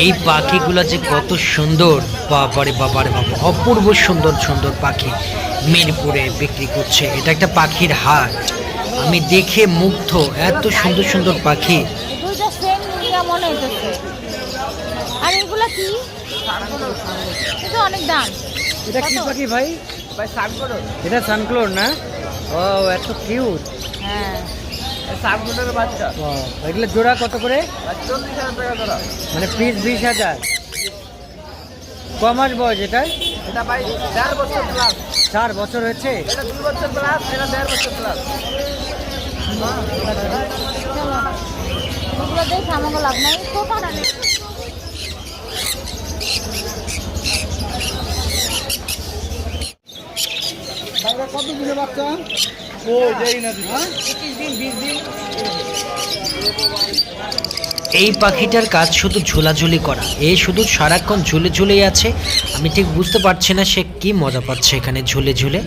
এই পাখিগুলো যে কত সুন্দর, বাবারে বাবারে বাবা, অপূর্ব সুন্দর সুন্দর পাখি মিরপুরে বিক্রি করছে। এটা একটা পাখির হাট, আমি দেখে মুগ্ধ, এত সুন্দর সুন্দর পাখি। দুইটা সেম মুরগা মনে হইতেছে। আর এগুলা কি? এটা অনেক দাম। এটা কি কত? পাখি ভাই? ভাই সানকোর এটা সানক্লোর না? ও এত কিউট। হ্যাঁ, সানকোরের বাচ্চা এগুলো জোড়া কত করে? 40,000 টাকা ধরা। মানে পিস 20,000। ক মাস বয়স এটার? এটা ভাই 1.5 বছর প্লাস। 4 বছর হয়েছে। এটা 2 বছর প্লাস, এটা 1.5 বছর প্লাস। চলো এগুলো দেখে আমাকে লাভ নাই। কোথাটা নেই? কতগুলো বাচ্চা? ও দেই না দিন, 21 দিন 20 দিন। এই পাখিটার কাজ শুধু ঝোলাঝুলি করা, এ শুধু সারাক্ষণ ঝুলে ঝুলেই আছে। আমি ঠিক বুঝতে পারছি না সে কি মজা পাচ্ছে এখানে ঝুলে ঝুলে।